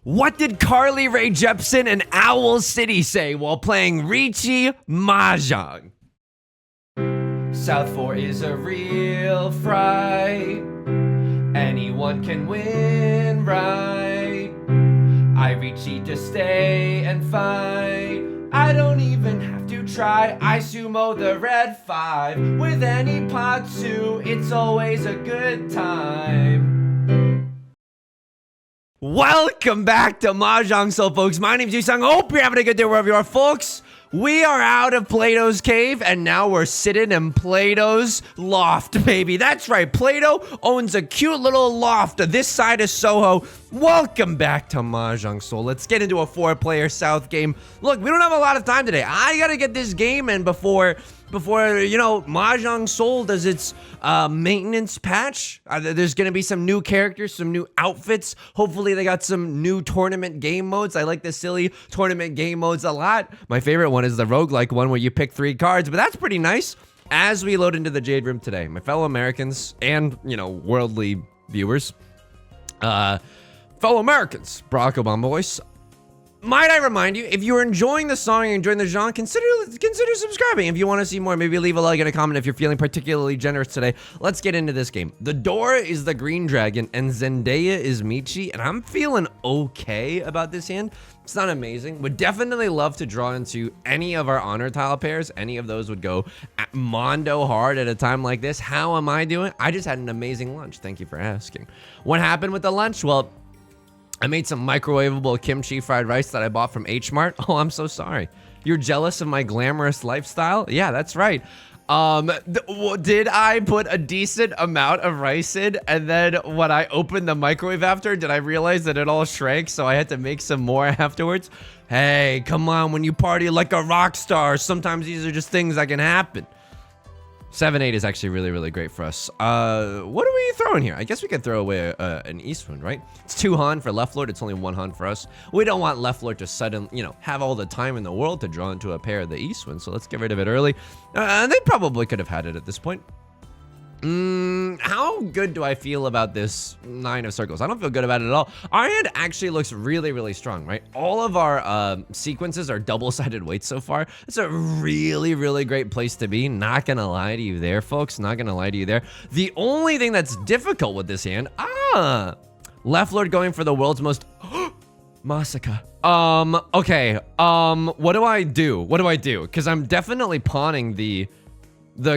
What did Carly Rae Jepsen and Owl City say while playing Riichi Mahjong? South 4 is a real fright. Anyone can win, right? I Riichi to stay and fight. I don't even have to try. I sumo the red 5. With any Patsu, it's always a good time. Welcome back to Mahjong Soul, folks. My name's Yusong. Hope you're having a good day wherever you are, folks. We are out of Plato's cave, and now we're sitting in Plato's loft, baby. That's right. Plato owns a cute little loft this side of Soho. Welcome back to Mahjong Soul. Let's get into a 4-player South game. Look, we don't have a lot of time today. I gotta get this game in before you know, Mahjong Soul does its maintenance patch. There's gonna be some new characters, some new outfits. Hopefully they got some new tournament game modes. I like the silly tournament game modes a lot. My favorite one is the roguelike one where you pick 3 cards, but that's pretty nice. As we load into the Jade Room today, my fellow Americans and, you know, worldly viewers, fellow Americans, Barack Obama voice. Might I remind you, if you're enjoying the song and enjoying the genre, consider subscribing. If you want to see more, maybe leave a like and a comment if you're feeling particularly generous today. Let's get into this game. The door is the green dragon and Zendaya is Michi, and I'm feeling okay about this hand. It's not amazing. Would definitely love to draw into any of our honor tile pairs. Any of those would go at mondo hard at a time like this. How am I doing? I just had an amazing lunch. Thank you for asking. What happened with the lunch? Well, I made some microwavable kimchi fried rice that I bought from H Mart. Oh, I'm so sorry. You're jealous of my glamorous lifestyle? Yeah, that's right. Did I put a decent amount of rice in, and then when I opened the microwave after, did I realize that it all shrank, so I had to make some more afterwards? Hey, come on, when you party like a rock star, sometimes these are just things that can happen. 7-8 is actually really, really great for us. What are we throwing here? I guess we could throw away an East Wind, right? It's 2 Han for Left Lord. It's only 1 Han for us. We don't want Left Lord to suddenly, you know, have all the time in the world to draw into a pair of the East Wind, so let's get rid of it early. They probably could have had it at this point. How good do I feel about this 9 of circles? I don't feel good about it at all. Our hand actually looks really, really strong, right? All of our sequences are double-sided weights so far. It's a really, really great place to be. Not gonna lie to you there, folks. Not gonna lie to you there. The only thing that's difficult with this hand, Left Lord going for the world's most Masaka. Okay. What do I do? What do I do? Because I'm definitely pawning the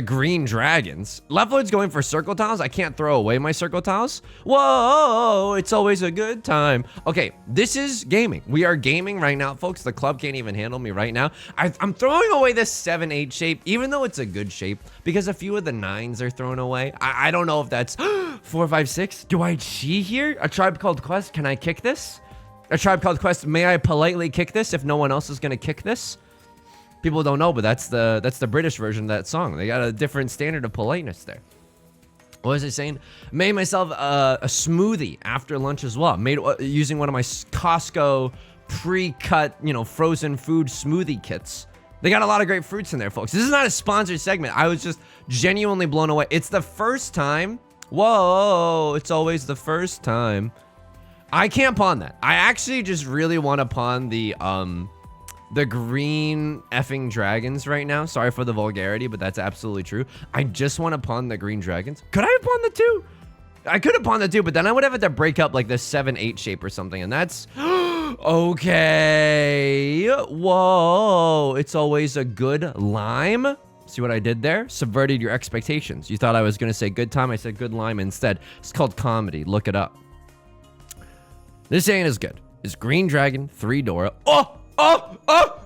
green dragons. Left Lord's going for circle tiles. I can't throw away my circle tiles. Whoa, it's always a good time. Okay, this is gaming. We are gaming right now, folks. The club can't even handle me right now. I'm throwing away this 7-8 shape, even though it's a good shape, because a few of the 9s are thrown away. I don't know if that's 4, 5, 6. Do I cheat here? A Tribe Called Quest, can I kick this? A Tribe Called Quest, may I politely kick this if no one else is gonna kick this? People don't know, but that's the British version of that song. They got a different standard of politeness there. What was I saying? Made myself a smoothie after lunch as well. Made using one of my Costco pre-cut, you know, frozen food smoothie kits. They got a lot of great fruits in there, folks. This is not a sponsored segment. I was just genuinely blown away. It's the first time. Whoa, it's always the first time. I can't pawn that. I actually just really want to pawn the green effing dragons right now. Sorry for the vulgarity, but that's absolutely true. I just want to pawn the green dragons. Could I have pawned the 2? I could have pawned the 2, but then I would have had to break up like the 7-8 shape or something, and that's okay. Whoa, it's always a good lime. See what I did there? Subverted your expectations. You thought I was gonna say good time. I said good lime instead. It's called comedy. Look it up. This ain't as good. It's green dragon, 3 Dora. Oh,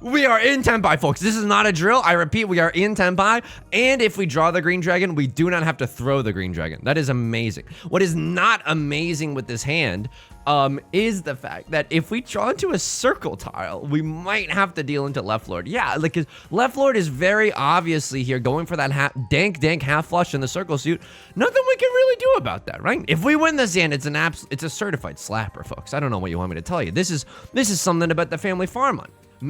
we are in Tenpai, folks. This is not a drill. I repeat, we are in Tenpai. And if we draw the green dragon, we do not have to throw the green dragon. That is amazing. What is not amazing with this hand is the fact that if we draw into a circle tile, we might have to deal into Left Lord. Yeah, like Left Lord is very obviously here going for that dank half flush in the circle suit. Nothing we can really do about that, right? If we win this hand, it's a certified slapper, folks. I don't know what you want me to tell you. This is something to bet the family farm on.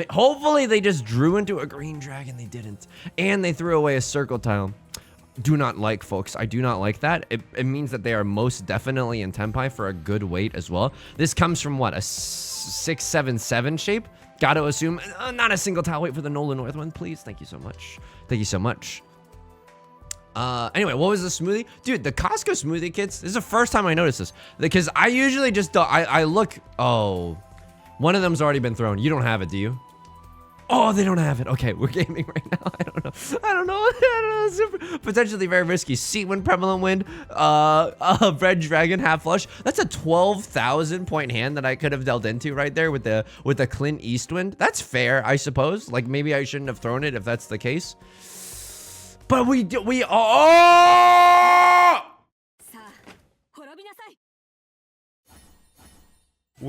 Hopefully they just drew into a green dragon. They didn't, and they threw away a circle tile. do not like, folks. I do not like that. It means that they are most definitely in tempai for a good weight as well. This comes from what, a 677 shape? Gotta assume not a single tile weight for the Nolan North one, please. Thank you so much. Thank you so much. Anyway, what was the smoothie? Dude, the Costco smoothie kits, this is the first time I noticed this. Because I usually just don't, I look, oh, one of them's already been thrown. You don't have it, do you? Oh, they don't have it. Okay, we're gaming right now. I don't know. Super, potentially very risky. Seat wind, prevalent wind, red dragon, half flush. That's a 12,000 point hand that I could have dealt into right there with the Clint Eastwind. That's fair, I suppose. Like, maybe I shouldn't have thrown it if that's the case. But we're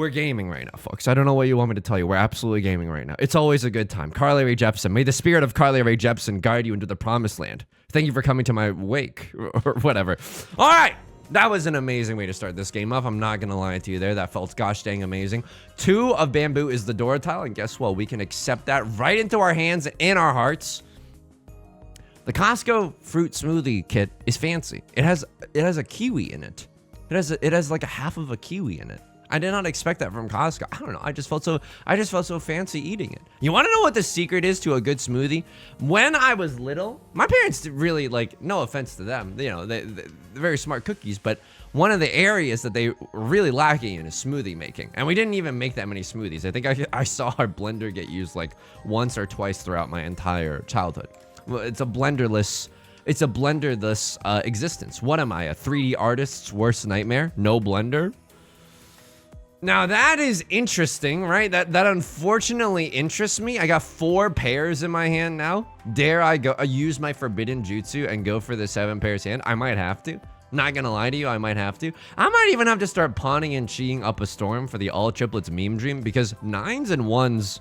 gaming right now, folks. I don't know what you want me to tell you. We're absolutely gaming right now. It's always a good time. Carly Rae Jepsen. May the spirit of Carly Rae Jepsen guide you into the promised land. Thank you for coming to my wake, or whatever. All right. That was an amazing way to start this game off. I'm not going to lie to you there. That felt gosh dang amazing. 2 of bamboo is the door tile. And guess what? We can accept that right into our hands and our hearts. The Costco fruit smoothie kit is fancy. It has a kiwi in it. It has like a half of a kiwi in it. I did not expect that from Costco. I don't know. I just felt so fancy eating it. You want to know what the secret is to a good smoothie? When I was little, my parents really, like, no offense to them, you know, they're very smart cookies, but one of the areas that they were really lacking in is smoothie making. And we didn't even make that many smoothies. I think I saw our blender get used like once or twice throughout my entire childhood. Well, it's a blenderless existence. What am I, a 3D artist's worst nightmare? No blender? Now that is interesting, right? That unfortunately interests me. I got 4 pairs in my hand now. Dare I use my forbidden jutsu and go for the 7 pairs hand? I might have to. Not gonna lie to you, I might have to. I might even have to start pawning and cheating up a storm for the all triplets meme dream, because 9s and 1s,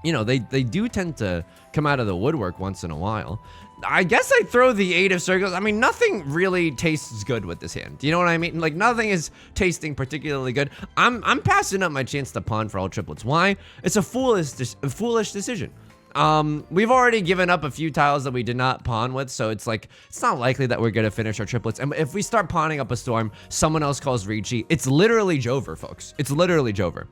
you know, they do tend to come out of the woodwork once in a while. I guess I throw the 8 of circles. I mean, nothing really tastes good with this hand. Do you know what I mean? Like, nothing is tasting particularly good. I'm passing up my chance to pawn for all triplets. Why? It's a foolish decision. We've already given up a few tiles that we did not pawn with, so it's like, it's not likely that we're gonna finish our triplets. And if we start pawning up a storm, someone else calls Riichi. It's literally Jover, folks. It's literally Jover.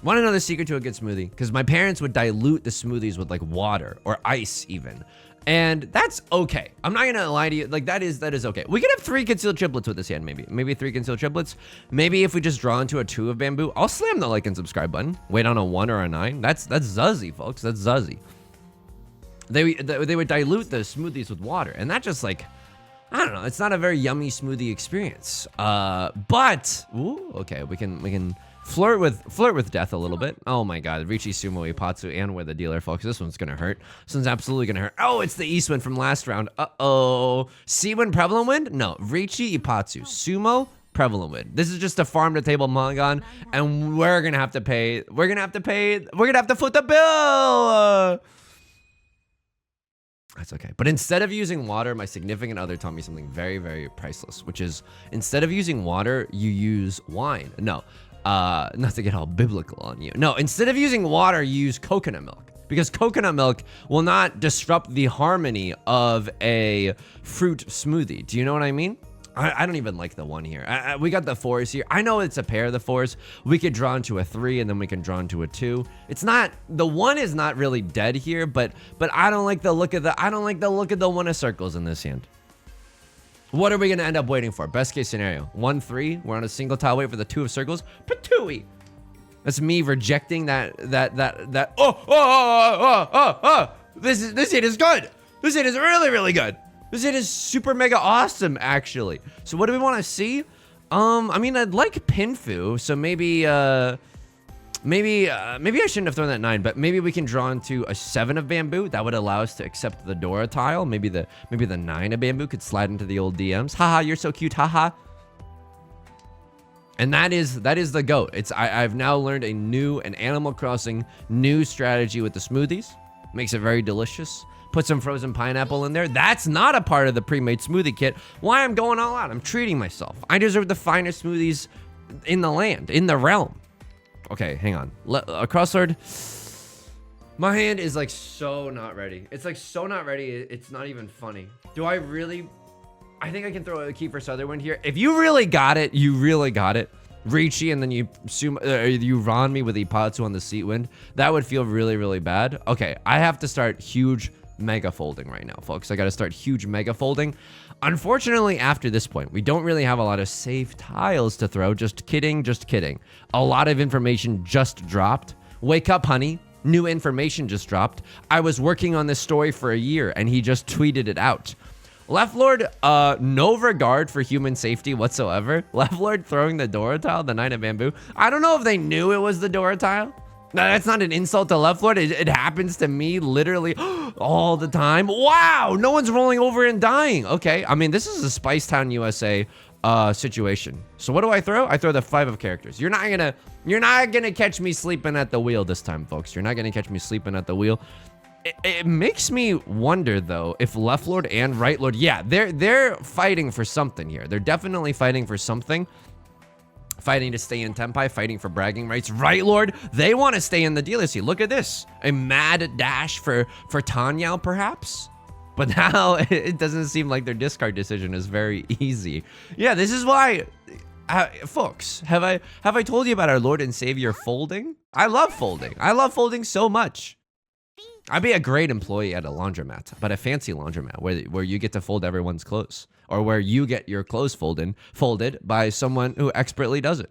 Want to know the secret to a good smoothie? Because my parents would dilute the smoothies with like water or ice even. And that's okay. I'm not going to lie to you. Like that is okay. We could have 3 concealed triplets with this hand, maybe. Maybe 3 concealed triplets. Maybe if we just draw into a 2 of bamboo, I'll slam the like and subscribe button. Wait on a 1 or a 9. That's zuzzy, folks. That's zuzzy. They would dilute the smoothies with water. And that just like, I don't know. It's not a very yummy smoothie experience. But, ooh, okay. We can flirt with death a little bit. Oh my god, Riichi Sumo Ipatsu and we're the dealer, folks. This one's gonna hurt. This one's absolutely gonna hurt. Oh, it's the East Wind from last round. Uh-oh. Sea Wind, Prevalent Wind? No, Riichi Ipatsu. Sumo, Prevalent Wind. This is just a farm to table Mangan, and we're gonna have to pay. We're gonna have to foot the bill. That's okay. But instead of using water, my significant other taught me something very, very priceless, which is instead of using water, you use wine. No. Not to get all biblical on you. No, instead of using water, you use coconut milk, because coconut milk will not disrupt the harmony of a fruit smoothie. Do you know what I mean? I don't even like the 1 here. We got the 4s here. I know it's a pair of the 4s. We could draw into a 3 and then we can draw into a 2. It's not, the 1 is not really dead here, but I don't like the look of the 1 of circles in this hand. What are we going to end up waiting for? Best case scenario. 1-3. We're on a single tile wait for the 2 of circles. Patooey. That's me rejecting that. This hit is good. This hit is really, really good. This hit is super mega awesome, actually. So what do we want to see? I mean, I'd like Pinfu. So maybe I shouldn't have thrown that 9, but maybe we can draw into a 7 of bamboo. That would allow us to accept the Dora tile. Maybe the 9 of bamboo could slide into the old DMs. Haha, you're so cute, haha. And that is the GOAT. I've now learned an Animal Crossing new strategy with the smoothies. Makes it very delicious. Put some frozen pineapple in there. That's not a part of the pre-made smoothie kit. Why I'm going all out? I'm treating myself. I deserve the finest smoothies in the land, in the realm. Okay, hang on. A crossword. My hand is like so not ready. It's like so not ready. It's not even funny. Do I really? I think I can throw a Kiefer Sutherland here. If you really got it, you really got it. Riichi, and then you Ron me with Ipatsu on the seat wind. That would feel really, really bad. Okay, I have to start huge mega folding right now, folks. I got to start huge mega folding. Unfortunately, after this point, we don't really have a lot of safe tiles to throw. Just kidding, just kidding. A lot of information just dropped. Wake up, honey. New information just dropped. I was working on this story for a year, and he just tweeted it out. Left Lord, no regard for human safety whatsoever. Left Lord throwing the Dora tile, the Nine of Bamboo. I don't know if they knew it was the Dora tile. No, that's not an insult to Left Lord. It happens to me literally all the time. Wow, no one's rolling over and dying. Okay, I mean, this is a Spice Town, USA situation. So what do I throw? I throw the 5 of characters. You're not gonna catch me sleeping at the wheel this time, folks. You're not gonna catch me sleeping at the wheel. It makes me wonder, though, if Left Lord and Right Lord, yeah, they're fighting for something here. They're definitely fighting for something. Fighting to stay in Tenpai, fighting for bragging rights. Right Lord, they want to stay in the dealer seat. Look at this. A mad dash for Tanyao, perhaps? But now it doesn't seem like their discard decision is very easy. Yeah, this is why, folks, have I told you about our Lord and Savior folding? I love folding. I love folding so much. I'd be a great employee at a laundromat, but a fancy laundromat where you get to fold everyone's clothes, or where you get your clothes folded by someone who expertly does it.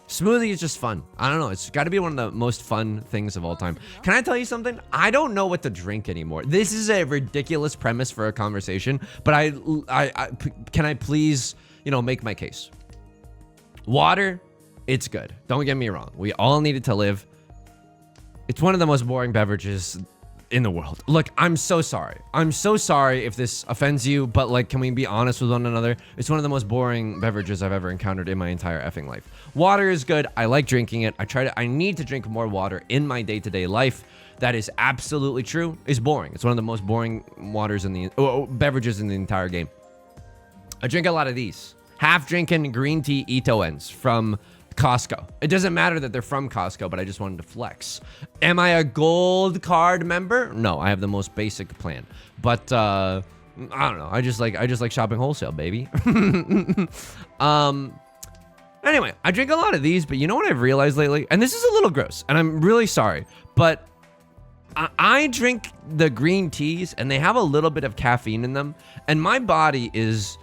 Smoothie is just fun. I don't know. It's got to be one of the most fun things of all time. Can I tell you something? I don't know what to drink anymore. This is a ridiculous premise for a conversation, but can I please, make my case? Water, it's good. Don't get me wrong. We all need it to live. It's one of the most boring beverages in the world. Look, I'm so sorry. I'm so sorry if this offends you, but like, can we be honest with one another? It's one of the most boring beverages I've ever encountered in my entire effing life. Water is good. I like drinking it. I need to drink more water in my day-to-day life. That is absolutely true. It's boring. It's one of the most boring beverages in the entire game. I drink a lot of these. Half drinking green tea Itoens from Costco. It doesn't matter that they're from Costco, but I just wanted to flex. Am I a gold card member? No, I have the most basic plan. But I don't know. I just like shopping wholesale, baby. Anyway, I drink a lot of these, but you know what I've realized lately? And this is a little gross, and I'm really sorry, but I drink the green teas, and they have a little bit of caffeine in them, and my body is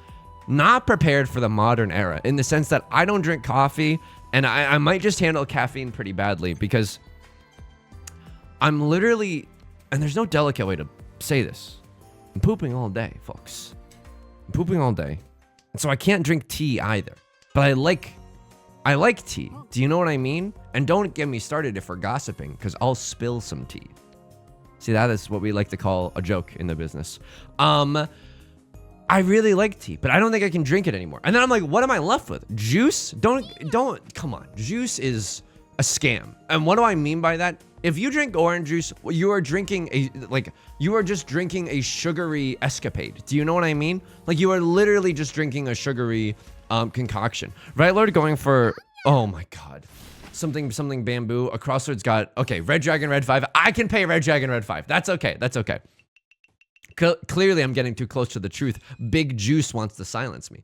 not prepared for the modern era in the sense that I don't drink coffee. And I might just handle caffeine pretty badly because I'm literally, and there's no delicate way to say this, I'm pooping all day, folks. I'm pooping all day. And so I can't drink tea either. But I like tea. Do you know what I mean? And don't get me started if we're gossiping, because I'll spill some tea. See, that is what we like to call a joke in the business. I really like tea, but I don't think I can drink it anymore. And then I'm like, what am I left with? Juice? Don't, come on. Juice is a scam. And what do I mean by that? If you drink orange juice, you are just drinking a sugary escapade. Do you know what I mean? Like, you are literally just drinking a sugary concoction. Right Lord going for, oh my God. Something bamboo. A crossroads got, okay, Red Dragon, Red 5. I can pay Red Dragon, Red 5. That's okay. That's okay. Clearly, I'm getting too close to the truth. Big Juice wants to silence me.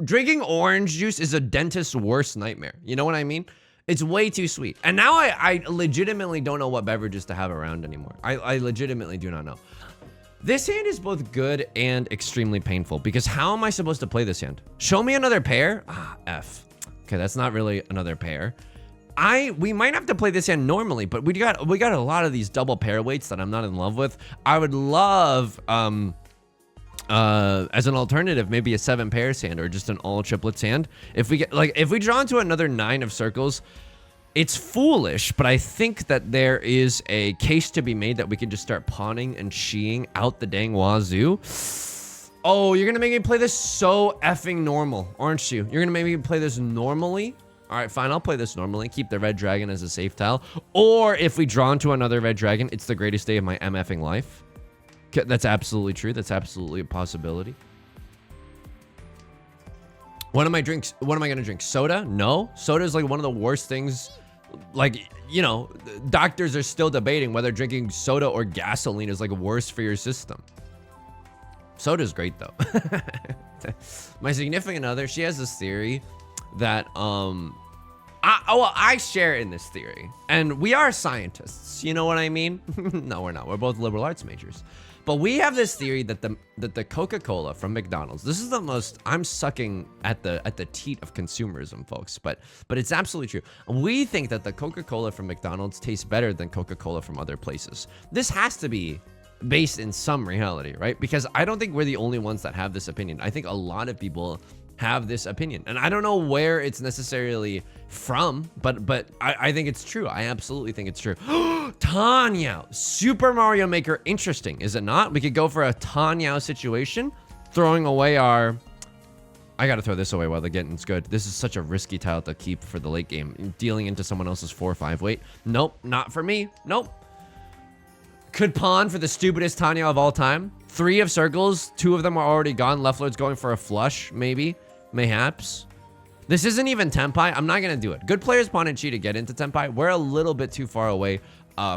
Drinking orange juice is a dentist's worst nightmare. You know what I mean? It's way too sweet. And now I legitimately don't know what beverages to have around anymore. I legitimately do not know. This hand is both good and extremely painful because how am I supposed to play this hand? Show me another pair? Ah, F. Okay, that's not really another pair. We might have to play this hand normally, but we got a lot of these double pair weights that I'm not in love with. I would love, as an alternative, maybe a 7 pairs hand or just an all triplets hand. If we draw into another 9 of circles, it's foolish, but I think that there is a case to be made that we can just start pawning and sheeing out the dang wazoo. Oh, you're gonna make me play this so effing normal, aren't you? You're gonna make me play this normally? All right, fine, I'll play this normally. Keep the red dragon as a safe tile. Or if we draw into another red dragon, it's the greatest day of my MFing life. That's absolutely true. That's absolutely a possibility. What am I gonna drink? Soda? No. Soda is like one of the worst things like, you know, doctors are still debating whether drinking soda or gasoline is like worse for your system. Soda's great though. My significant other, she has this theory that I share in this theory, and we are scientists, you know what I mean? No, we're not. We're both liberal arts majors. But we have this theory that the Coca-Cola from McDonald's, this is the most, I'm sucking at the teat of consumerism, folks, but it's absolutely true. We think that the Coca-Cola from McDonald's tastes better than Coca-Cola from other places. This has to be based in some reality, right? Because I don't think we're the only ones that have this opinion. I think a lot of people have this opinion, and I don't know where it's necessarily from, but I think it's true. I absolutely think it's true. Tenhou, Super Mario Maker, interesting, is it not? We could go for a Tenhou situation, throwing away our... I gotta throw this away while the getting's good. This is such a risky tile to keep for the late game. Dealing into someone else's 4 or 5 weight. Nope, not for me. Nope. Could pawn for the stupidest Tenhou of all time. 3 of circles, 2 of them are already gone. Left Lord's going for a flush, maybe. Mayhaps. This isn't even Tenpai. I'm not gonna do it. Good players pawn and cheat to get into Tenpai. We're a little bit too far away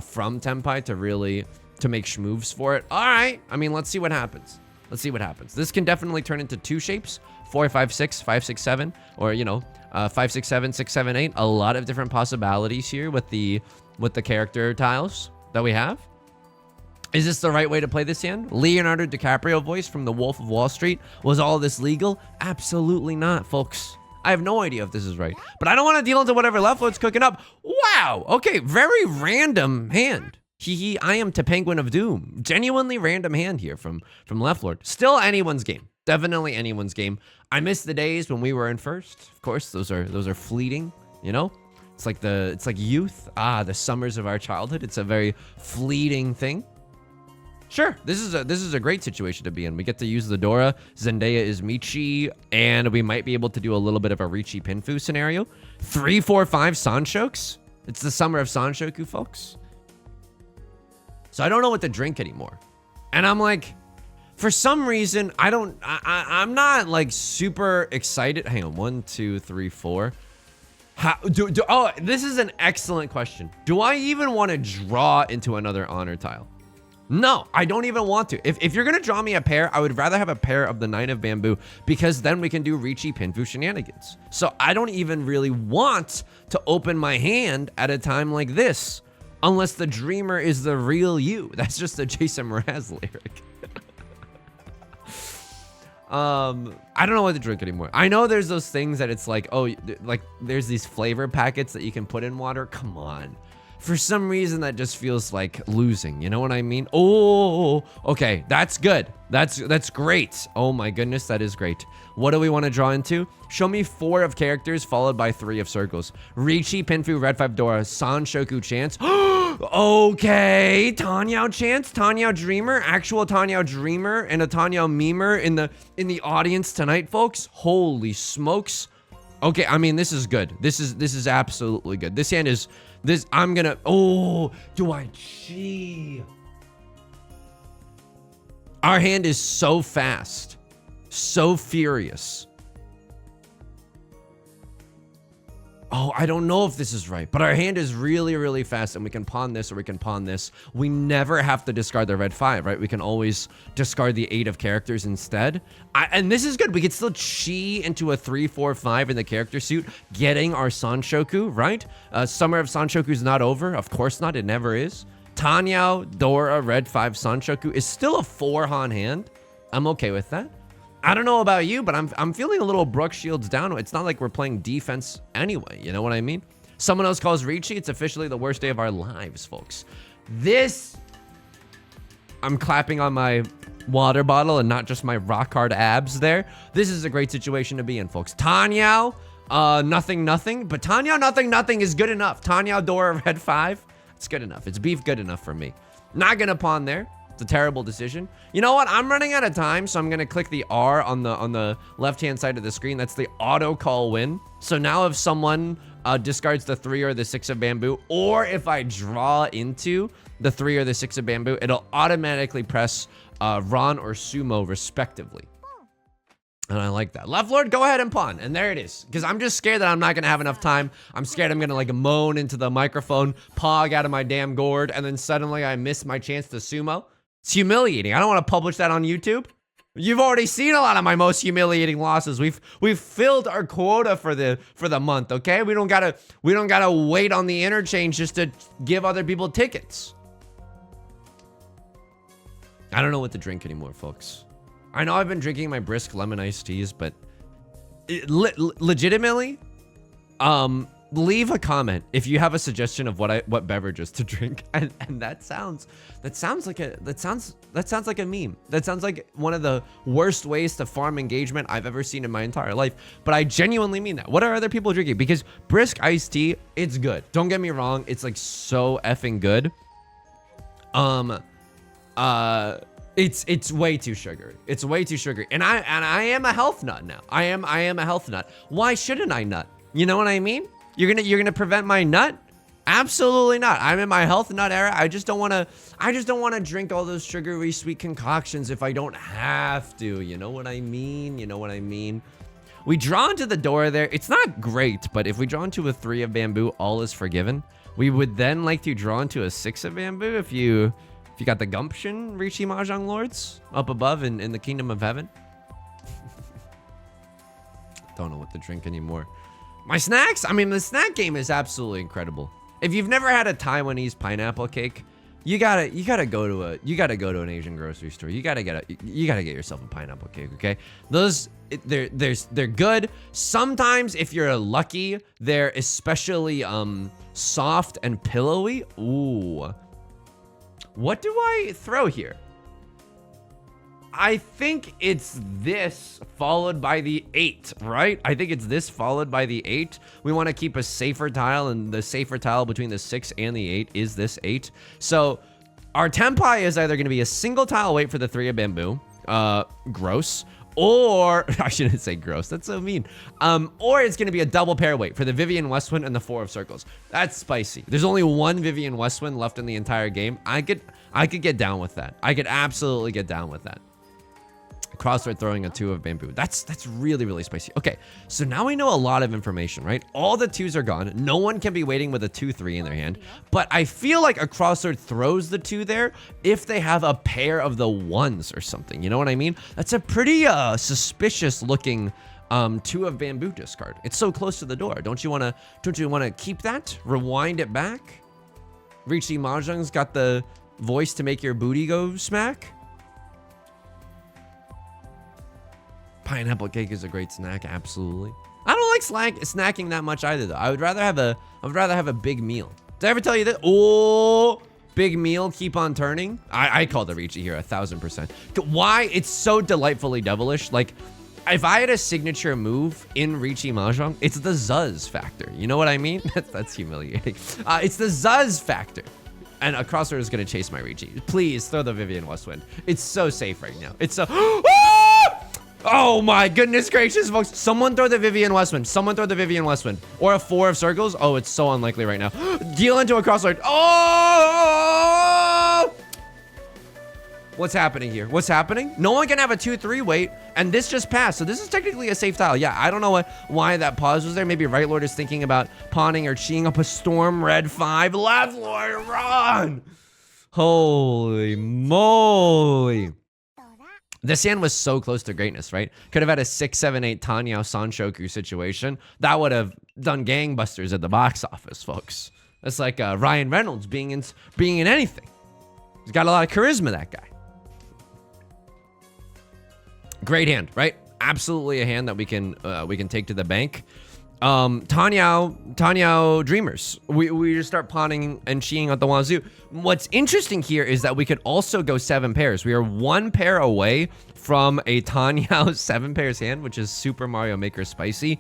from Tenpai to make schmoves for it. All right. I mean, let's see what happens. Let's see what happens. This can definitely turn into 2 shapes: 4, 5, 6, 5, 6, 7, or you know, 5, 6, 7, 6, 7, 8. A lot of different possibilities here with the character tiles that we have. Is this the right way to play this hand? Leonardo DiCaprio voice from The Wolf of Wall Street. Was all this legal? Absolutely not, folks. I have no idea if this is right, but I don't want to deal into whatever Left Lord's cooking up. Wow. Okay. Very random hand. I am to Penguin of Doom. Genuinely random hand here from Left Lord. Still anyone's game. Definitely anyone's game. I miss the days when we were in first. Of course, those are fleeting, you know? It's like youth. The summers of our childhood. It's a very fleeting thing. Sure, this is a great situation to be in. We get to use the Dora. Zendaya is Michi, and we might be able to do a little bit of a Riichi Pinfu scenario. 3, 4, 5 Sanshokus. It's the summer of Sanshoku, folks. So I don't know what to drink anymore. And I'm like, for some reason, I'm not like super excited. Hang on, 1, 2, 3, 4. Oh, this is an excellent question. Do I even want to draw into another honor tile? No, I don't even want to. If you're going to draw me a pair, I would rather have a pair of the Nine of Bamboo, because then we can do Riichi Pinfu shenanigans. So I don't even really want to open my hand at a time like this, unless the dreamer is the real you. That's just a Jason Mraz lyric. I don't know what to drink anymore. I know there's those things that it's like, oh, like there's these flavor packets that you can put in water. Come on. For some reason, that just feels like losing. You know what I mean? Oh, okay. That's good. That's great. Oh my goodness, that is great. What do we want to draw into? Show me 4 of characters followed by 3 of circles. Riichi, Pinfu, Red 5 Dora, Sanshoku Chance. Okay, Tenhou Chance, Tenhou Dreamer, actual Tenhou Dreamer, and a Tenhou Memer in the audience tonight, folks. Holy smokes. Okay, I mean, this is good. This is absolutely good. This hand is I'm gonna, oh, do I cheat? Our hand is so fast, so furious. Oh, I don't know if this is right, but our hand is really, really fast, and we can pawn this or we can pawn this. We never have to discard the red 5, right? We can always discard the 8 of characters instead. And this is good. We can still chi into a 3, 4, 5 in the character suit, getting our Sanshoku, right? Summer of Sanshoku is not over. Of course not. It never is. Tenhou, Dora, red 5, Sanshoku is still a 4-Han hand. I'm okay with that. I don't know about you, but I'm feeling a little Brooke Shields down. It's not like we're playing defense anyway. You know what I mean? Someone else calls Riichi. It's officially the worst day of our lives, folks. I'm clapping on my water bottle and not just my rock hard abs there. This is a great situation to be in, folks. Tenhou, nothing. But Tenhou, nothing is good enough. Tenhou, Dora, red 5. It's good enough. It's beef good enough for me. Not gonna pawn there. It's a terrible decision. You know what? I'm running out of time, so I'm gonna click the R on the left-hand side of the screen. That's the auto call win. So now if someone discards the 3 or the 6 of bamboo, or if I draw into the 3 or the 6 of bamboo, it'll automatically press Ron or Sumo respectively. And I like that. Left Lord, go ahead and pawn. And there it is. Because I'm just scared that I'm not going to have enough time. I'm scared I'm going to like moan into the microphone, pog out of my damn gourd, and then suddenly I miss my chance to sumo. It's humiliating. I don't want to publish that on YouTube. You've already seen a lot of my most humiliating losses. We've filled our quota for the month, okay? We don't gotta wait on the interchange just to give other people tickets. I don't know what to drink anymore, folks. I know I've been drinking my brisk lemon iced teas, but legitimately, leave a comment if you have a suggestion of what beverages to drink. And that sounds like a meme. That sounds like one of the worst ways to farm engagement I've ever seen in my entire life. But I genuinely mean that. What are other people drinking? Because brisk iced tea, it's good. Don't get me wrong, it's like so effing good. It's way too sugary. It's way too sugary. And I am a health nut now. I am a health nut. Why shouldn't I nut? You know what I mean? You're gonna prevent my nut? Absolutely not. I'm in my health nut era. I just don't wanna drink all those sugary sweet concoctions if I don't have to. You know what I mean? You know what I mean? We draw into the door there. It's not great, but if we draw into a 3 of bamboo, all is forgiven. We would then like to draw into a 6 of bamboo if you got the gumption, Riichi Mahjong Lords, up above in the kingdom of heaven. Don't know what to drink anymore. My snacks? I mean, the snack game is absolutely incredible. If you've never had a Taiwanese pineapple cake, you gotta go to an Asian grocery store. You gotta get yourself a pineapple cake, okay? They're good. Sometimes if you're lucky, they're especially soft and pillowy. Ooh. What do I throw here? I think it's this followed by the 8, right? I think it's this followed by the 8. We want to keep a safer tile, and the safer tile between the 6 and the 8 is this 8. So our tempai is either going to be a single tile wait for the 3 of bamboo, gross, or I shouldn't say gross, that's so mean. Or it's going to be a double pair wait for the Vivian Westwind and the 4 of circles. That's spicy. There's only one Vivian Westwind left in the entire game. I could get down with that. I could absolutely get down with that. Crossword throwing a 2 of bamboo. That's really, really spicy. Okay, so now we know a lot of information, right? All the 2s are gone. No one can be waiting with a 2-3 in their hand. But I feel like a crossword throws the 2 there if they have a pair of the 1s or something. You know what I mean? That's a pretty suspicious looking 2 of bamboo discard. It's so close to the door. Don't you wanna keep that? Rewind it back? Riichi Mahjong's got the voice to make your booty go smack? Pineapple cake is a great snack, absolutely. I don't like snacking that much either, though. I would rather have a big meal. Did I ever tell you that? Oh, big meal, keep on turning. I call the Riichi here 1000%. Why? It's so delightfully devilish. Like, if I had a signature move in Riichi Mahjong, it's the Zuzz factor. You know what I mean? That's humiliating. It's the Zuzz factor. And a crossword is gonna chase my Riichi. Please throw the Vivian Westwind. It's so safe right now. It's so. Oh my goodness gracious, folks. Someone throw the Vivian Westwind. Someone throw the Vivian Westwind. Or a 4 of circles. Oh, it's so unlikely right now. Deal into a crossword. Oh! What's happening here? What's happening? No one can have a 2-3 wait, and this just passed. So this is technically a safe tile. Yeah, I don't know why that pause was there. Maybe Right Lord is thinking about pawning or cheeing up a storm. Red 5. Left Lord, run! Holy moly. This hand was so close to greatness, right? Could have had a 6, 7, 8 Tenhou Sanshoku situation. That would have done gangbusters at the box office, folks. That's like Ryan Reynolds being in anything. He's got a lot of charisma, that guy. Great hand, right? Absolutely a hand that we can take to the bank. Tenhou Dreamers. We just start pawning and cheeing at the wazoo. What's interesting here is that we could also go 7 pairs. We are 1 pair away from a Tenhou 7 pairs hand, which is Super Mario Maker spicy.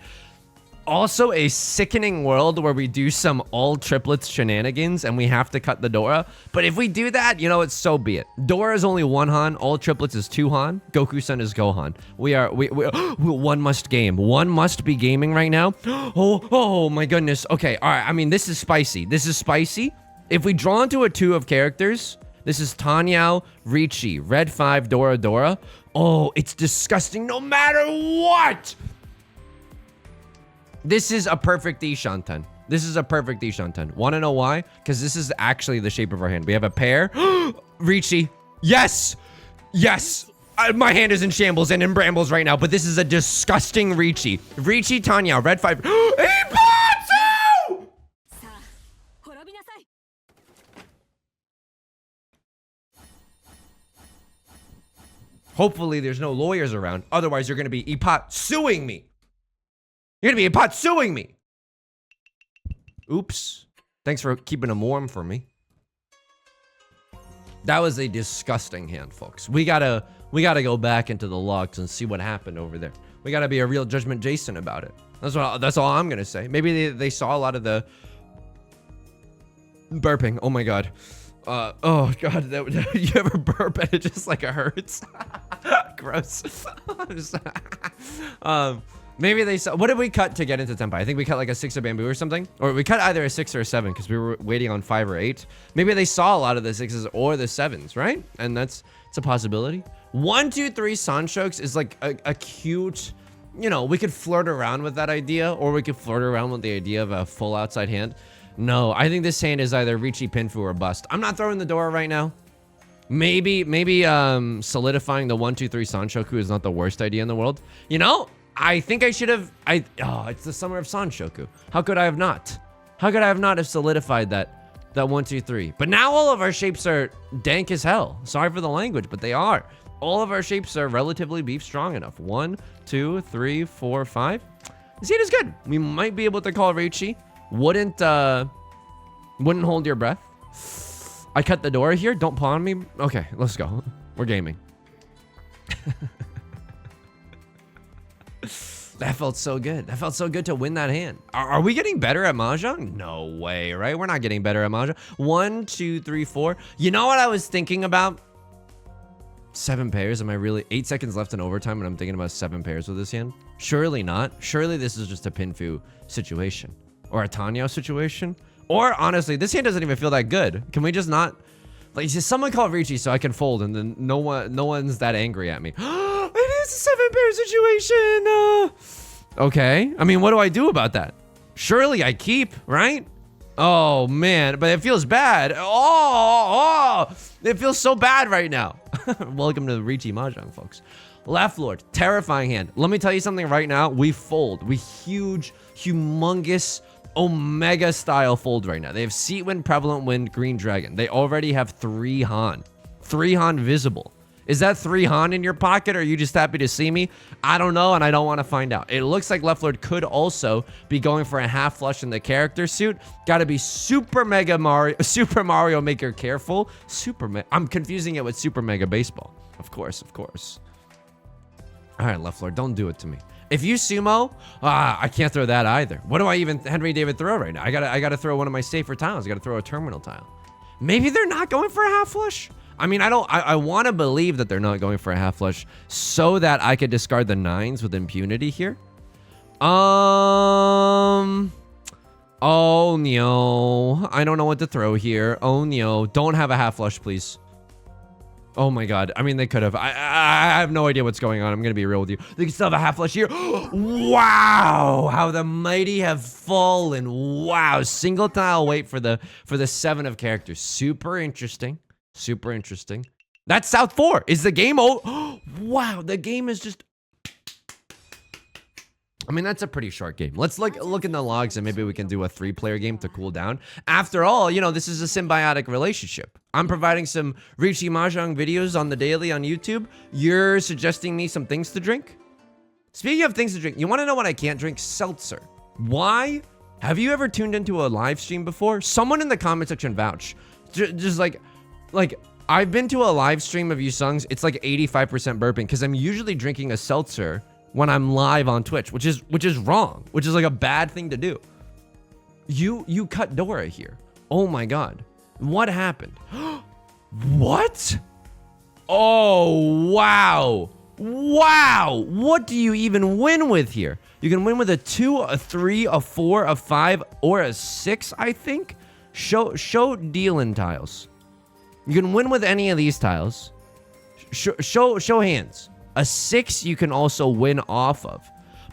Also a sickening world where we do some all triplets shenanigans and we have to cut the Dora. But if we do that, you know what, so be it. Dora is only 1 Han, all triplets is 2 Han, Goku-san is Gohan. We one must game. One must be gaming right now. Oh my goodness. Okay, all right. I mean, this is spicy. This is spicy. If we draw into a 2 of characters, this is Tenhou, Riichi, Red 5, Dora. Oh, it's disgusting no matter what. This is a perfect Ishanten. This is a perfect Ishanten. Want to know why? Because this is actually the shape of our hand. We have a pair. Riichi. Yes. Yes. My hand is in shambles and in brambles right now, but this is a disgusting Riichi. Riichi Tanya, red 5. Ipatsu! Hopefully there's no lawyers around. Otherwise, you're going to be Ipatsuing me. You're going to be Ipatsuing me. Oops. Thanks for keeping them warm for me. That was a disgusting hand, folks. We gotta go back into the logs and see what happened over there. We gotta be a real Judgment Jason about it. That's all I'm gonna say. Maybe they saw a lot of the burping. Oh my god. Oh god, you ever burp and it just like it hurts? Gross. Maybe they saw. What did we cut to get into Tenpai? I think we cut like a 6 of bamboo or something. Or we cut either a 6 or a 7 because we were waiting on 5 or 8. Maybe they saw a lot of the 6s or the 7s, right? And it's a possibility. 1, 2, 3 Sanshokes is like a cute, you know, we could flirt around with that idea, or we could flirt around with the idea of a full outside hand. No, I think this hand is either Riichi Pinfu or bust. I'm not throwing the door right now. Maybe solidifying the 1, 2, 3 Sanshoku is not the worst idea in the world. You know? I think I should have, oh, it's the summer of Sanshoku. How could I have not? How could I have not have solidified that 1, 2, 3? But now all of our shapes are dank as hell. Sorry for the language, but they are. All of our shapes are relatively beef strong enough. 1, 2, 3, 4, 5. This hand is good. We might be able to call Riichi. Wouldn't hold your breath. I cut the door here. Don't pawn me. Okay, let's go. We're gaming. That felt so good. That felt so good to win that hand. Are we getting better at Mahjong? No way, right? We're not getting better at Mahjong. 1, 2, 3, 4. You know what I was thinking about? 7 pairs. Am I really 8 seconds left in overtime and I'm thinking about 7 pairs with this hand? Surely not. Surely this is just a Pinfu situation or a Tanyo situation. Or honestly, this hand doesn't even feel that good. Can we just not? Like, just someone call Riichi so I can fold and then no one's that angry at me. It is a 7-pair situation. Okay. I mean, what do I do about that? Surely I keep, right? Oh, man. But it feels bad. Oh, it feels so bad right now. Welcome to the Riichi Mahjong, folks. Left Lord. Terrifying hand. Let me tell you something right now. We fold. We huge, humongous, Omega style fold right now. They have Seat Wind, Prevalent Wind, Green Dragon. They already have 3 Han. 3 Han visible. Is that 3 Han in your pocket, or are you just happy to see me? I don't know, and I don't want to find out. It looks like Left Lord could also be going for a half flush in the character suit. Gotta be Super Mario Maker careful. I'm confusing it with Super Mega Baseball. Of course, of course. All right, Left Lord, don't do it to me. If you sumo, I can't throw that either. What do I even Henry David throw right now? I gotta throw one of my safer tiles. I gotta throw a terminal tile. Maybe they're not going for a half flush. I mean, I want to believe that they're not going for a half flush so that I could discard the 9s with impunity here. Oh no, I don't know what to throw here. Oh no, don't have a half flush, please. Oh my god. I mean, they could have. I have no idea what's going on. I'm gonna be real with you. They can still have a half flush here. Wow, how the mighty have fallen. Wow, single tile wait for the 7 of characters. Super interesting. Super interesting. That's South 4. Is the game over? Wow, the game is just... I mean, that's a pretty short game. Let's look in the logs and maybe we can do a 3-player game to cool down. After all, you know, this is a symbiotic relationship. I'm providing some Riichi Mahjong videos on the daily on YouTube. You're suggesting me some things to drink? Speaking of things to drink, you want to know what I can't drink? Seltzer. Why? Have you ever tuned into a live stream before? Someone in the comment section vouch. Just like I've been to a live stream of Yusong's. It's like 85% burping because I'm usually drinking a seltzer when I'm live on Twitch, which is wrong, which is like a bad thing to do. You cut Dora here. Oh my god. What happened? What? Oh, wow. Wow. What do you even win with here? You can win with a 2, a 3, a 4, a 5, or a 6, I think. Show deal-in tiles. You can win with any of these tiles. Show hands. A 6 you can also win off of.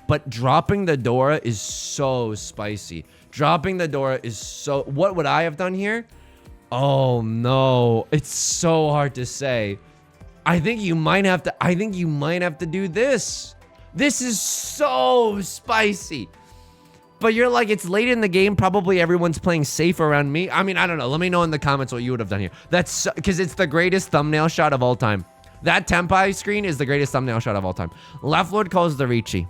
But dropping the Dora is so spicy. Dropping the Dora is so... What would I have done here? Oh, no. It's so hard to say. I think you might have to do this. This is so spicy. But you're like, it's late in the game. Probably everyone's playing safe around me. I mean, I don't know. Let me know in the comments what you would have done here. That's because it's the greatest thumbnail shot of all time. That Tenpai screen is the greatest thumbnail shot of all time. Left Lord calls the Riichi.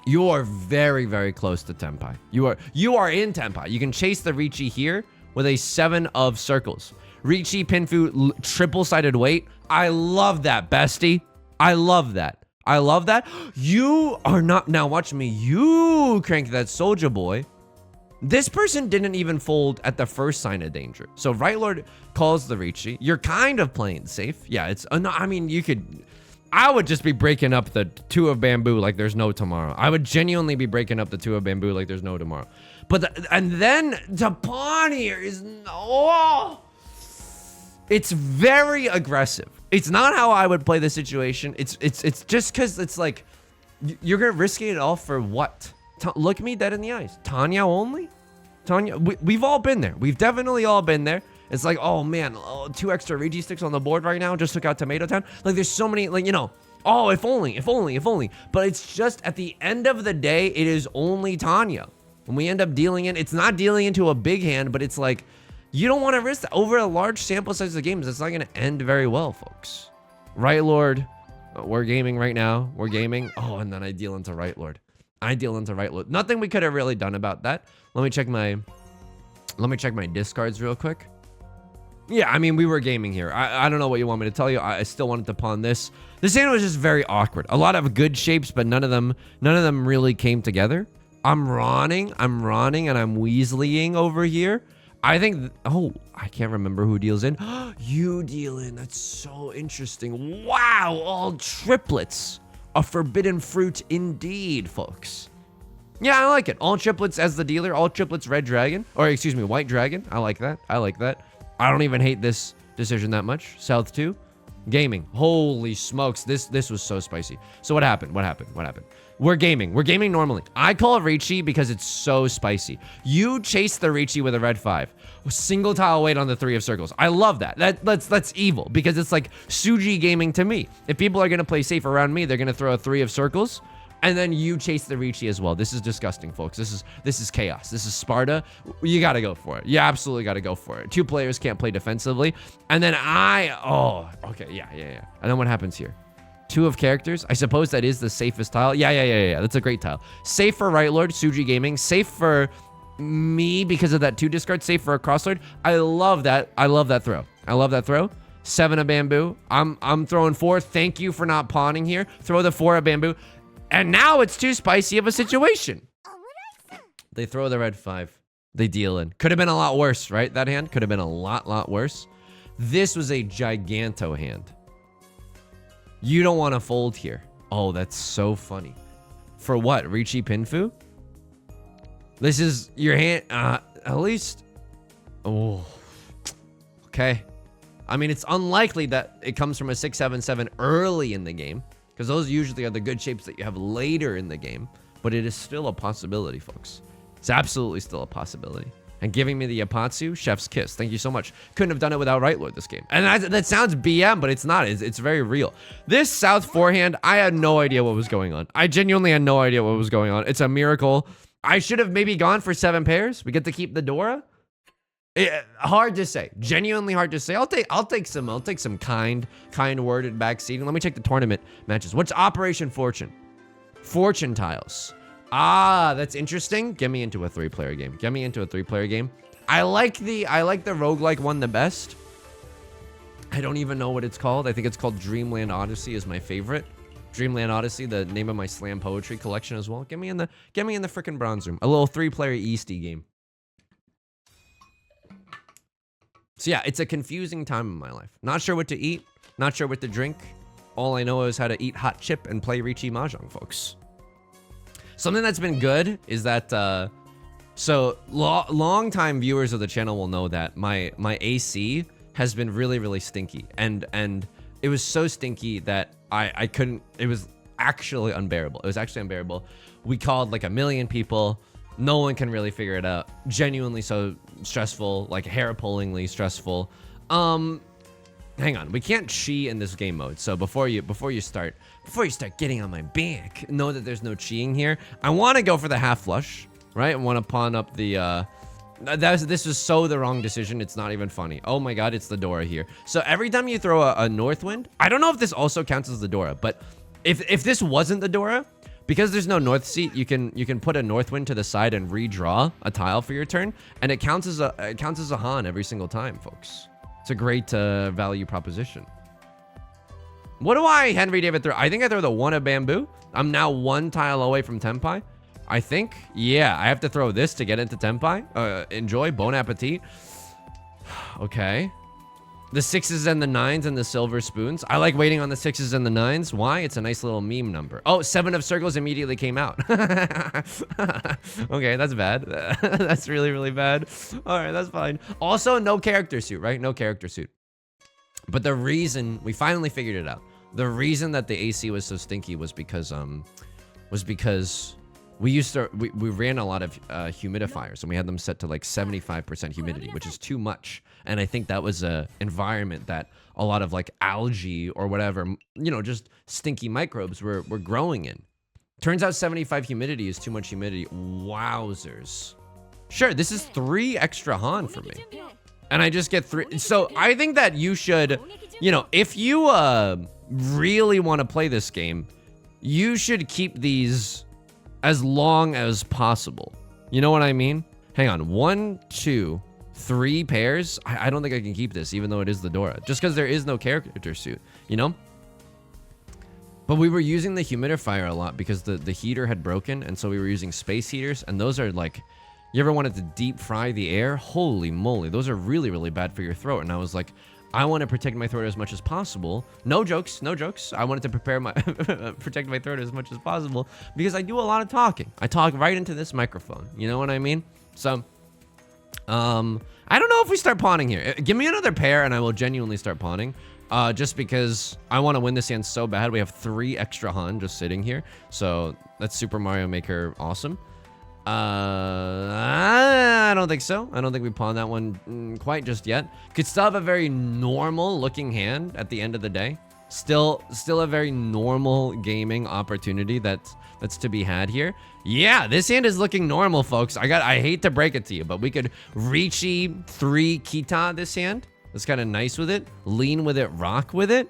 You are very, very close to Tenpai. You are in Tenpai. You can chase the Riichi here with a 7 of circles. Riichi Pinfu triple-sided weight. I love that, bestie. I love that. I love that. You are not... Now, watch me. You crank that soldier boy. This person didn't even fold at the first sign of danger. So, Right Lord calls the Riichi. You're kind of playing safe. Yeah, it's... No, I mean, you could... I would just be breaking up the 2 of bamboo like there's no tomorrow. I would genuinely be breaking up the 2 of bamboo like there's no tomorrow. But... and then the pawn here is... Oh! It's very aggressive. It's not how I would play the situation. It's just because it's like, you're going to risk it all for what? Look me dead in the eyes. Tanya only? Tanya, we've all been there. We've definitely all been there. It's like, oh man, 2 extra Riichi sticks on the board right now. Just took out Tomato Town. Like there's so many, like, you know, oh, if only. But it's just at the end of the day, it is only Tanya. When we end up dealing in, it's not dealing into a big hand, but it's like, you don't want to risk that. Over a large sample size of games, it's not going to end very well, folks. Right Lord, we're gaming right now. We're gaming. Oh, and then I deal into Right Lord. Nothing we could have really done about that. Let me check my discards real quick. Yeah, I mean, we were gaming here. I don't know what you want me to tell you. I still wanted to pawn this. This hand was just very awkward. A lot of good shapes, but none of them really came together. I'm rawning, and I'm weasleying over here. I think, oh, I can't remember who deals in. You deal in, that's so interesting. Wow, all triplets. A forbidden fruit indeed, folks. Yeah, I like it. All triplets as the dealer, all triplets red dragon, or excuse me, white dragon. I like that. I don't even hate this decision that much. South 2, gaming. Holy smokes, this was so spicy. So what happened? We're gaming normally. I call it Riichi because it's so spicy. You chase the Riichi with a red 5. Single tile weight on the 3 of circles. I love that. That's evil because it's like Suji gaming to me. If people are going to play safe around me, they're going to throw a 3 of circles. And then you chase the Riichi as well. This is disgusting, folks. This is chaos. This is Sparta. You got to go for it. You absolutely got to go for it. 2 players can't play defensively. And then oh, okay. Yeah. And then what happens here? 2 of characters. I suppose that is the safest tile. Yeah. That's a great tile. Safe for Right Lord, Suji Gaming. Safe for me because of that 2 discard. Safe for a crosslord. I love that. I love that throw. 7 of bamboo. I'm throwing 4. Thank you for not pawning here. Throw the 4 of bamboo. And now it's too spicy of a situation. They throw the red 5. They deal in. Could have been a lot worse, right? That hand could have been a lot worse. This was a giganto hand. You don't want to fold here. Oh, that's so funny. For what? Riichi Pinfu? This is your hand. At least. Oh. Okay. I mean, it's unlikely that it comes from a 6-7-7 early in the game, because those usually are the good shapes that you have later in the game. But it is still a possibility, folks. It's absolutely still a possibility. And giving me the Yapatsu, chef's kiss. Thank you so much. Couldn't have done it without Right Lord this game. And that sounds BM, but it's not. It's very real. This South forehand, I had no idea what was going on. I genuinely had no idea what was going on. It's a miracle. I should have maybe gone for 7 pairs. We get to keep the Dora. Hard to say. Genuinely hard to say. I'll take some kind worded backseating. Let me check the tournament matches. What's Operation Fortune? Fortune tiles. Ah, that's interesting. Get me into a 3-player game. I like the roguelike one the best. I don't even know what it's called. I think it's called Dreamland Odyssey is my favorite. Dreamland Odyssey, the name of my slam poetry collection as well. Get me in the frickin' bronze room. A little 3-player Easty game. So yeah, it's a confusing time in my life. Not sure what to eat. Not sure what to drink. All I know is how to eat hot chip and play Riichi Mahjong, folks. Something that's been good is that, long-time viewers of the channel will know that my AC has been really, really stinky. And it was so stinky that I couldn't. It was actually unbearable. It was actually unbearable. We called like 1 million people. No one can really figure it out. Genuinely so stressful, like hair-pullingly stressful. Hang on, we can't chi in this game mode. So before you start getting on my back, know that there's no chiing here. I want to go for the half flush, right? I want to pawn up the. This was so the wrong decision. It's not even funny. Oh my god, it's the Dora here. So every time you throw a north wind, I don't know if this also counts as the Dora, but if this wasn't the Dora. Because there's no north seat, you can put a north wind to the side and redraw a tile for your turn, and it counts as a Han every single time, folks. It's a great value proposition. What do I Henry David throw? I think I throw the 1 of bamboo. I'm now 1 tile away from Tenpai. I think. Yeah, I have to throw this to get into Tenpai. Enjoy. Bon appetit. Okay. The 6s and the 9s and the silver spoons. I like waiting on the 6s and the 9s. Why? It's a nice little meme number. Oh, 7 of circles immediately came out. Okay, that's bad. That's really, really bad. All right, that's fine. Also, no character suit, right? No character suit. But the reason we finally figured it out. The reason that the AC was so stinky was because we ran a lot of humidifiers, and we had them set to like 75% humidity, which is too much. And I think that was a environment that a lot of like algae or whatever, you know, just stinky microbes were growing in. Turns out 75 humidity is too much humidity. Wowzers. Sure, this is 3 extra Han for me. And I just get 3. So I think that you should, you know, if you really want to play this game, you should keep these as long as possible. You know what I mean? Hang on. 1, 2, 3 pairs. I don't think I can keep this, even though it is the Dora. Just because there is no character suit, you know? But we were using the humidifier a lot because the heater had broken, and so we were using space heaters, and those are like, you ever wanted to deep fry the air? Holy moly, those are really, really bad for your throat. And I was like, I want to protect my throat as much as possible. No jokes, no jokes. I wanted to protect my throat as much as possible because I do a lot of talking. I talk right into this microphone. You know what I mean? So, I don't know if we start pawning here. Give me another pair and I will genuinely start pawning. Just because I want to win this hand so bad. We have 3 extra Han just sitting here. So that's Super Mario Maker awesome. I don't think so. I don't think we pawned that one quite just yet. Could still have a very normal looking hand at the end of the day. Still a very normal gaming opportunity that's to be had here. Yeah, this hand is looking normal, folks. I hate to break it to you, but we could Riichi 3 Kita this hand. That's kind of nice with it. Lean with it, rock with it.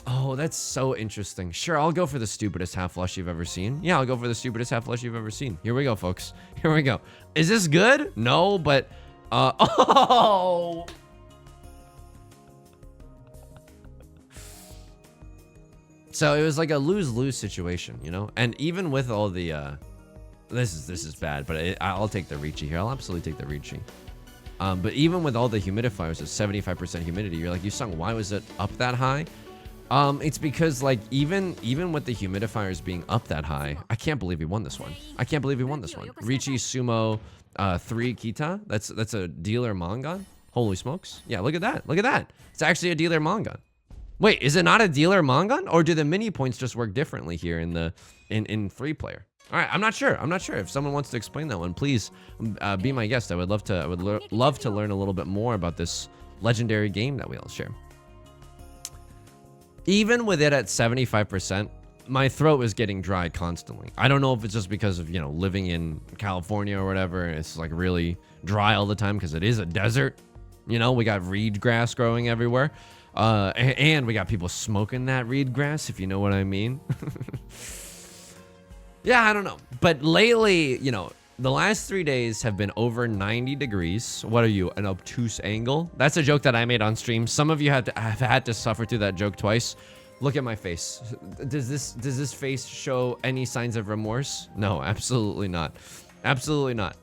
Oh, that's so interesting. Sure, I'll go for the stupidest half flush you've ever seen. Yeah, I'll go for the stupidest half flush you've ever seen. Here we go, folks. Here we go. Is this good? No, but oh. So it was like a lose-lose situation, you know? And even with all the this is bad, but I'll take the Riichi here. I'll absolutely take the Riichi. But even with all the humidifiers at 75% humidity, you're like, Yusong, why was it up that high? It's because like even with the humidifiers being up that high, I can't believe we won this one. I can't believe we won this one. Riichi Sumo 3 Kita. That's a dealer Mongon. Holy smokes. Yeah, look at that. Look at that. It's actually a dealer Mongon. Wait, is it not a dealer Mongon? Or do the mini points just work differently here in 3-player? All right, I'm not sure. I'm not sure. If someone wants to explain that one, please be my guest. I would love to learn a little bit more about this legendary game that we all share. Even with it at 75%, my throat was getting dry constantly. I don't know if it's just because of, you know, living in California or whatever. It's like really dry all the time because it is a desert. You know, we got reed grass growing everywhere. And we got people smoking that reed grass, if you know what I mean. Yeah, I don't know. But lately, you know, the last 3 days have been over 90 degrees. What are you, an obtuse angle? That's a joke that I made on stream. Some of you have had to suffer through that joke twice. Look at my face. Does this face show any signs of remorse? No, absolutely not. Absolutely not.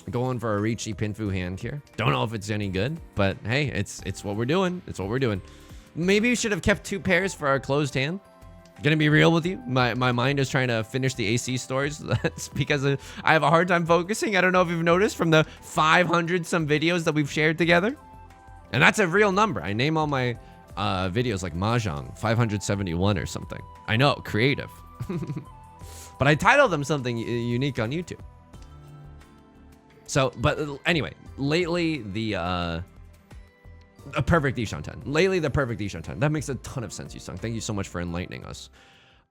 Going for a Riichi Pinfu hand here. Don't know if it's any good, but hey, it's what we're doing. It's what we're doing. Maybe we should have kept 2 pairs for our closed hand. Gonna be real with you. My mind is trying to finish the AC stories. That's because I have a hard time focusing. I don't know if you've noticed from the 500 some videos that we've shared together. And that's a real number. I name all my videos like Mahjong 571 or something. I know, creative. But I titled them something unique on YouTube. So, but anyway, lately a perfect Ishan 10. Lately the perfect Ishan 10. That makes a ton of sense, Yusong. Thank you so much for enlightening us.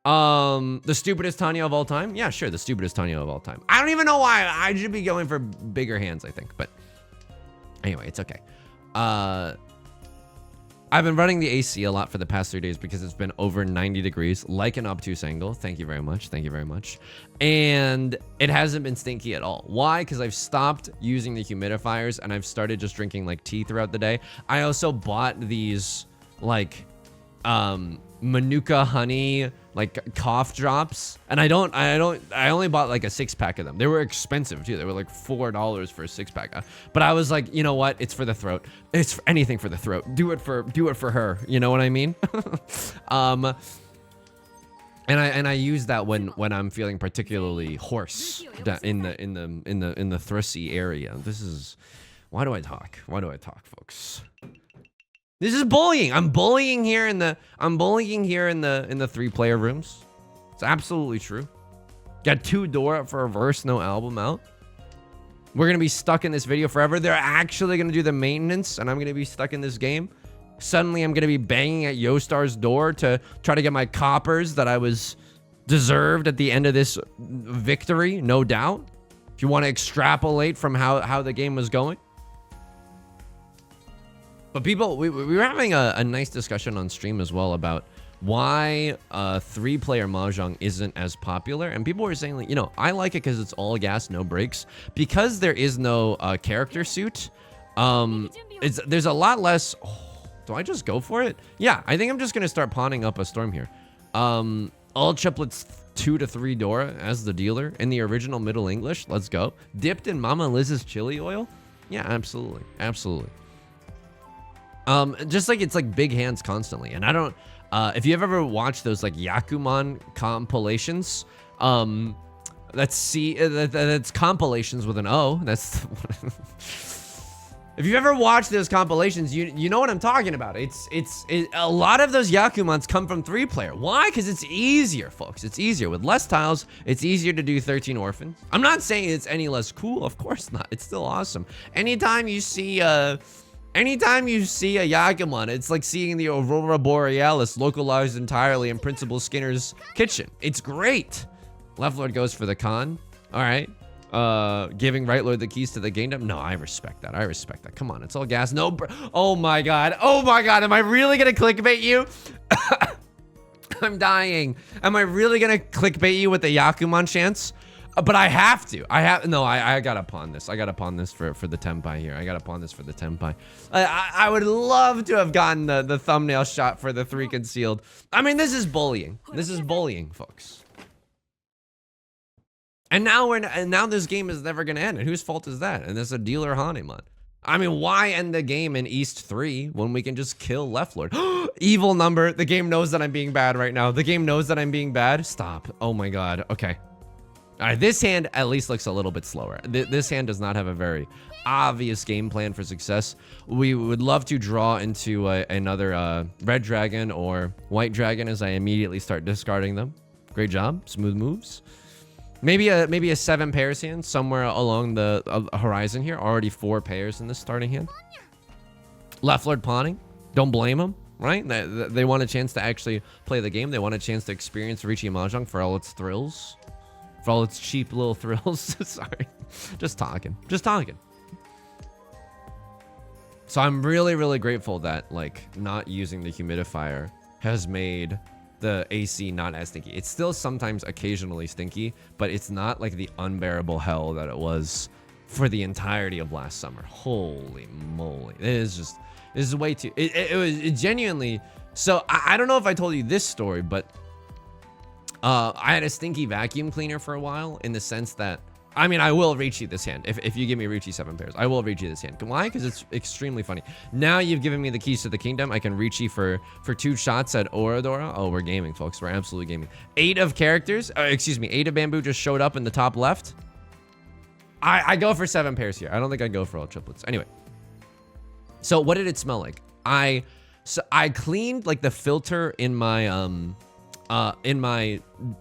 The stupidest Tanya of all time? Yeah, sure, the stupidest Tanya of all time. I don't even know why. I should be going for bigger hands, I think. But anyway, it's okay. I've been running the AC a lot for the past 3 days because it's been over 90 degrees, like an obtuse angle. Thank you very much. Thank you very much. And it hasn't been stinky at all. Why? Because I've stopped using the humidifiers and I've started just drinking like tea throughout the day. I also bought these like Manuka honey like cough drops, and I only bought like a 6-pack of them. They were expensive too. They were like $4 for a 6-pack. But I was like, you know what? It's for the throat. It's for anything for the throat. Do it for her. You know what I mean? And I use that when I'm feeling particularly hoarse in the thrusy area. This is why do I talk? Why do I talk, folks? This is bullying. I'm bullying here in the 3-player rooms. It's absolutely true. Got 2 door up for a verse, no album out. We're gonna be stuck in this video forever. They're actually gonna do the maintenance, and I'm gonna be stuck in this game. Suddenly, I'm gonna be banging at Yostar's door to try to get my coppers that I was deserved at the end of this victory, no doubt. If you want to extrapolate from how the game was going. But people, we were having a nice discussion on stream as well about why 3-player Mahjong isn't as popular. And people were saying, like, you know, I like it because it's all gas, no brakes. Because there is no character suit, there's a lot less... Oh, do I just go for it? Yeah, I think I'm just going to start pawning up a storm here. All triplets 2 to 3 Dora as the dealer in the original Middle English. Let's go. Dipped in Mama Liz's chili oil? Yeah, absolutely. Absolutely. Just like it's like big hands constantly. And I don't, if you've ever watched those like Yakuman compilations, that's compilations with an O. That's, if you've ever watched those compilations, you know what I'm talking about. A lot of those Yakumans come from 3-player. Why? Because it's easier, folks. It's easier with less tiles. It's easier to do 13 orphans. I'm not saying it's any less cool. Of course not. It's still awesome. Anytime you see a Yakuman, it's like seeing the Aurora Borealis localized entirely in Principal Skinner's kitchen. It's great. Left Lord goes for the con. All right. Giving Right Lord the keys to the kingdom. No, I respect that. I respect that. Come on. It's all gas. No. Oh my God. Oh my God. Am I really going to clickbait you? I'm dying. Am I really going to clickbait you with the Yakuman chance? But I have to. I gotta pawn this. I gotta pawn this for the Tenpai here. I gotta pawn this for the Tenpai. I would love to have gotten the thumbnail shot for the 3 concealed. I mean, this is bullying. This is bullying, folks. And now this game is never gonna end. And whose fault is that? And there's a dealer Hanemon. I mean, why end the game in East 3 when we can just kill Left Lord? Evil number. The game knows that I'm being bad right now. The game knows that I'm being bad. Stop. Oh my God. Okay. All right, this hand at least looks a little bit slower. This hand does not have a very obvious game plan for success. We would love to draw into another red dragon or white dragon as I immediately start discarding them. Great job. Smooth moves. Maybe a 7 pairs hand somewhere along the horizon here. Already 4 pairs in this starting hand. Left Lord pawning. Don't blame them, right? They want a chance to actually play the game. They want a chance to experience Riichi Mahjong for all its thrills. For all its cheap little thrills. Sorry. Just talking. So I'm really, really grateful that like not using the humidifier has made the AC not as stinky. It's still sometimes occasionally stinky, but it's not like the unbearable hell that it was for the entirety of last summer. Holy moly. This is way too, it genuinely. So I don't know if I told you this story, but I had a stinky vacuum cleaner for a while in the sense that, I mean, I will Riichi this hand. If you give me Riichi 7 pairs, I will Riichi this hand. Why? Because it's extremely funny. Now you've given me the keys to the kingdom. I can Riichi for 2 shots at Oradora. Oh, we're gaming, folks. We're absolutely gaming. 8 of characters. Excuse me. 8 of bamboo just showed up in the top left. I go for 7 pairs here. I don't think I go for all triplets. Anyway. So what did it smell like? I So I cleaned like the filter in my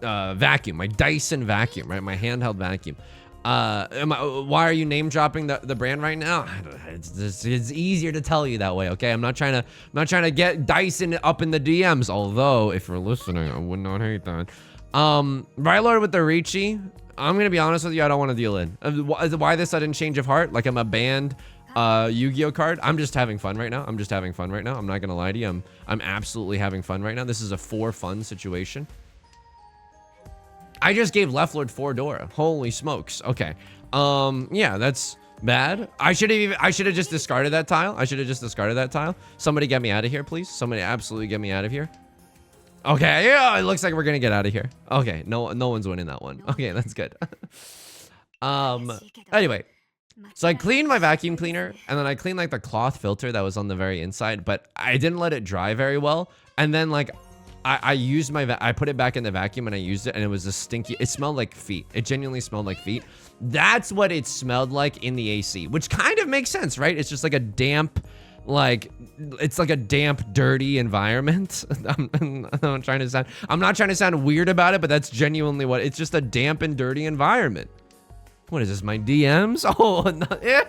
vacuum, my Dyson vacuum, right? My handheld vacuum. Why are you name dropping the brand right now? It's easier to tell you that way, okay? I'm not trying to get Dyson up in the DMs. Although, if you're listening, I would not hate that. Right Lord with the Riichi. I'm gonna be honest with you, I don't want to deal in. Why this sudden change of heart? Like I'm a banned Yu-Gi-Oh card. I'm just having fun right now. I'm not gonna lie to you. I'm absolutely having fun right now. This is a for fun situation. I just gave Left Lord 4 Dora. Holy smokes. Okay. Yeah, that's bad. I should have just discarded that tile. Somebody get me out of here, please. Somebody absolutely get me out of here. Okay, yeah, it looks like we're gonna get out of here. Okay, no one's winning that one. Okay, that's good. Anyway, so I cleaned my vacuum cleaner, and then I cleaned like the cloth filter that was on the very inside, but I didn't let it dry very well. And then like I used I put it back in the vacuum and I used it, and it was a stinky, it smelled like feet. It genuinely smelled like feet. That's what it smelled like in the AC, which kind of makes sense, right? It's just like a damp, it's like a damp, dirty environment. I'm not trying to sound weird about it, but that's genuinely what, it's just a damp and dirty environment. What is this, my DMs? Oh, no, yeah.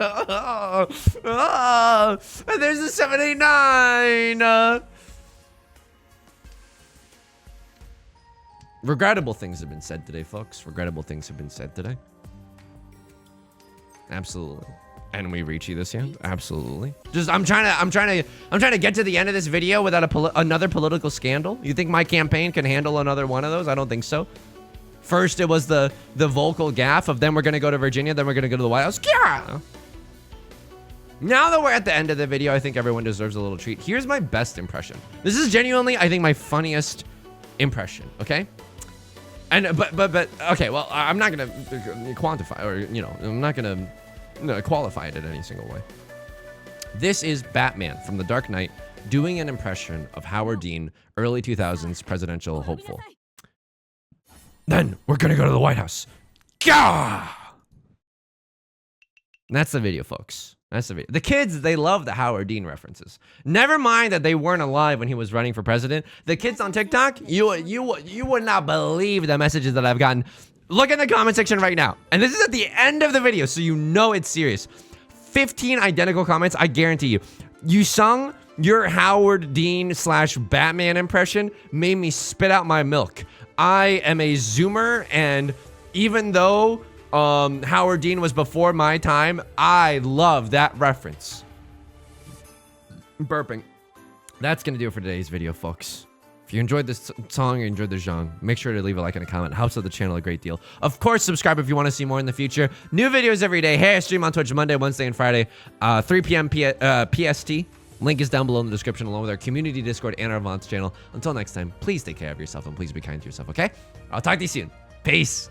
Oh, there's a 789. Regrettable things have been said today, folks. Regrettable things have been said today. Absolutely. And we Riichi this year? Absolutely. Just I'm trying to get to the end of this video without another political scandal. You think my campaign can handle another one of those? I don't think so. First, it was the vocal gaffe of then we're gonna go to Virginia, then we're gonna go to the White House. Yeah. Now that we're at the end of the video, I think everyone deserves a little treat. Here's my best impression. This is genuinely, I think, my funniest impression. Okay. And but okay. Well, I'm not gonna quantify, or I'm not gonna qualify it in any single way. This is Batman from The Dark Knight doing an impression of Howard Dean, early 2000s presidential hopeful. Then we're gonna go to the White House. Gah! That's the video, folks. That's the video. The kids, they love the Howard Dean references. Never mind that they weren't alive when he was running for president. The kids on TikTok, you would not believe the messages that I've gotten. Look in the comment section right now. And this is at the end of the video, so you know it's serious. 15 identical comments, I guarantee you. Yusong, your Howard Dean / Batman impression made me spit out my milk. I am a Zoomer, and even though Howard Dean was before my time, I love that reference. Burping. That's gonna do it for today's video, folks. If you enjoyed this song or enjoyed the genre, make sure to leave a like and a comment. It helps out the channel a great deal. Of course, subscribe if you want to see more in the future. New videos every day. Hey, I stream on Twitch Monday, Wednesday, and Friday, 3 p.m. PST. Link is down below in the description, along with our community Discord and our Avance channel. Until next time, please take care of yourself and please be kind to yourself, okay? I'll talk to you soon. Peace.